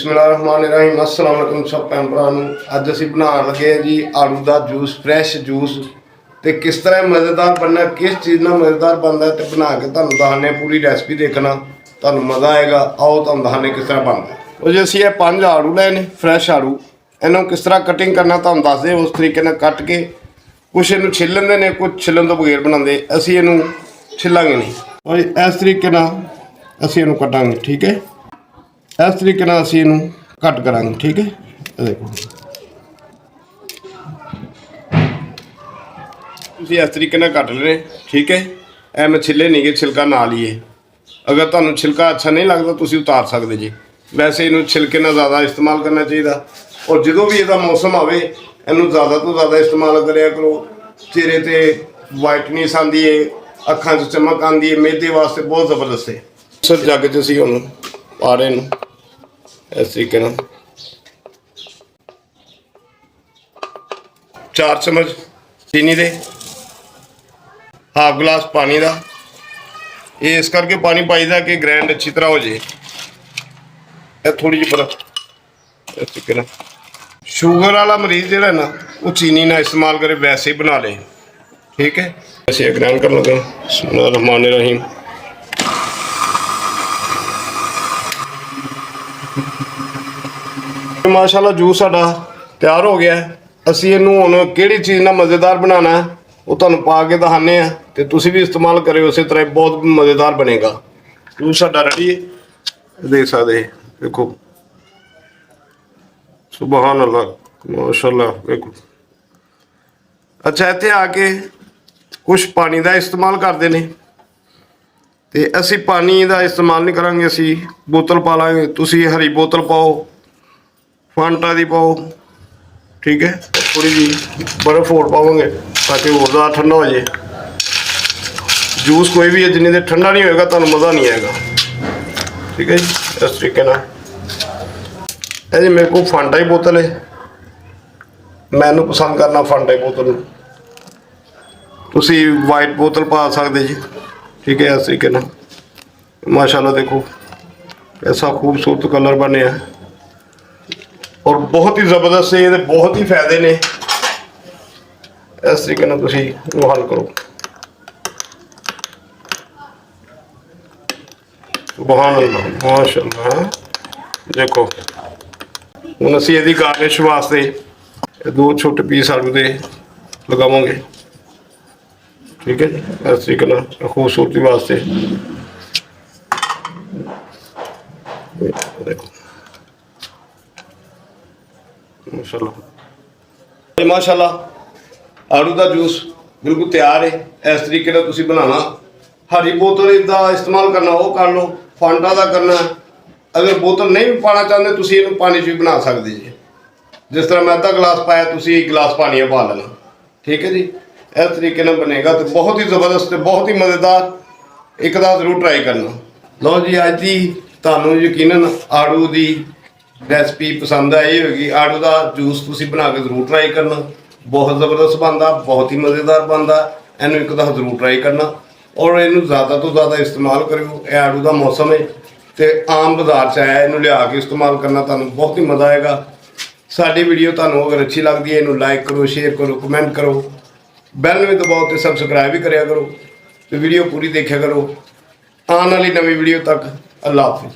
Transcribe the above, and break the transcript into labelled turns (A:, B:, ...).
A: बिस्मिल्लाहिर्रहमानिर्रहीम अस्सलाम वालेकुम सब भैन भरा नूं। अज असीं बनाउण लगे जी आड़ू का जूस, फ्रैश जूस। तो किस तरह मज़ेदार बनना, किस चीज़ नाल मज़ेदार बनता है, तो बना के तुहानूं दस्सने, पूरी रेसिपी देखना, तुहानूं मज़ा आएगा। आओ तुहानूं दस्सने किस तरह बनता है। वो जी असीं ये 5 आड़ू लए ने, फ्रैश आड़ू। इन्हों किस तरह कटिंग करना तुहानूं दसदे, उस तरीके नाल कट के कुछ इनू छिल लेंदे ने, कुछ छिलन तो बगैर बनाते। असीं इनू छिलांगे नहीं और इस तरीके नाल असीं इनू कटांगे। ठीक है, इस तरीके नाल असीं इनू कट करांगे। ठीक है, देखो तुसीं इस तरीके नाल कट लेने। ठीक है, ऐ मैं छिले नहीं गए, छिलका ना लीए। अगर तुहानूं छिलका अच्छा नहीं लगता तुसीं उतार सकदे जी। वैसे इनू छिलके नाल ज़्यादा इस्तेमाल करना चाहिए। और जो भी इसका मौसम आवे इनू ज़्यादा तो ज़्यादा इस्तेमाल करिया करो। चेहरे ते वाइटनेस आती है, अखां 'च चमक आती है, मैदे वास्ते बहुत ज़बरदस्त है। सर जग 'च असीं हुण पा रहे हैं इस तरीके नाल 4 चम्मच चीनी दे, हाफ गिलास पानी का। ये इस करके पानी पाईदा कि ग्रैंड अच्छी तरह हो जाए। थोड़ी जी बर्फ इस तरीके नाल। शुगर वाला मरीज जिहड़ा ना वो चीनी ना इस्तेमाल करे, वैसे ही बना ले। ठीक है, ऐसे ग्रैंड कर लगे। बिस्मिल्लाहिर्रहमानिर्रहीम। माशाल्लाह जूस साडा तैयार हो गया है। असीं इहनूं हुण किहड़ी चीज़ नाल मज़ेदार बनाना है वो तुहानूं पा के दिखाने आ, ते तुसीं भी इस्तेमाल करिओ उस तरह, बहुत मज़ेदार बनेगा। जूस साडा रेडी है, देख सकते। देखो सुबहान अल्लाह, माशाल्लाह। देखो अच्छा, इत्थे आके कुछ पानी का इस्तेमाल करते हैं, तो असीं पानी का इस्तेमाल नहीं करांगे, असीं बोतल पा लांगे। तुसीं हरी बोतल पाओ, फांटा दी पाओ। ठीक है, थोड़ी जी बर्फ होर पावांगे ताकि और ज़्यादा ठंडा हो जाए। जूस कोई भी है जिन्नी देर ठंडा नहीं होएगा तुहानूं मज़ा नहीं आएगा। ठीक है जी, इस तरीके नाल। जी मेरे को फांटा ही बोतल है, मैनू पसंद करना फांटा ही बोतल। तुसीं वाइट बोतल पा सकते जी। ठीक है, इस तरीके नाल। माशाल्लाह देखो ऐसा खूबसूरत कलर बने और बहुत ही ज़बरदस्त है। ये बहुत ही फायदे ने। इस तरीके नाल तुसीं हल करो। सुभान अल्लाह, माशाल्लाह। देखो हुण असीं इहदी गार्निश वास्ते 2 छोटे पीस आलू दे लगावांगे। ठीक है जी, इस तरीके नाल खूबसूरती वास्ते। देखो माशाल्लाह, माशाल्लाह आड़ू का जूस बिल्कुल तैयार है। इस तरीके का तुसीं बनाना। हरी बोतल का इस्तेमाल करना वो कर लो, फांटा का करना। अगर बोतल नहीं भी पाना चाहते तुसीं इहनूं पानी च भी बना सकते जी। जिस तरह मैं अद्धा गिलास पाया तुसीं 1 गिलास पानी पा लेना। ठीक है जी, इस तरीके नाल बनेगा तो बहुत ही ज़बरदस्त, बहुत ही मज़ेदार। एक बार जरूर ट्राई करना। लो जी, अज की तुहानूं यकीनन आड़ू की रेसिपी पसंद आई होगी। आड़ू का जूस तुसीं बना के जरूर ट्राई करना, बहुत ज़बरदस्त बनता, बहुत ही मज़ेदार बनता। इनू एक दफ़ा जरूर ट्राई करना और इनू ज़्यादा तो ज़्यादा इस्तेमाल करो। यह आड़ू का मौसम है तो आम बाजार च आया, इनू लिया के इस्तेमाल करना, तुहानूं बहुत ही मज़ा आएगा। साडी वीडियो तुहानूं अगर अच्छी लगती है इनू लाइक करो, शेयर करो, कमेंट करो, बैल भी दबाओ तो सबसक्राइब भी करा करो, तो वीडियो पूरी देखा करो। आने वाली नवी वीडियो तक अल्लाह हाफिज़।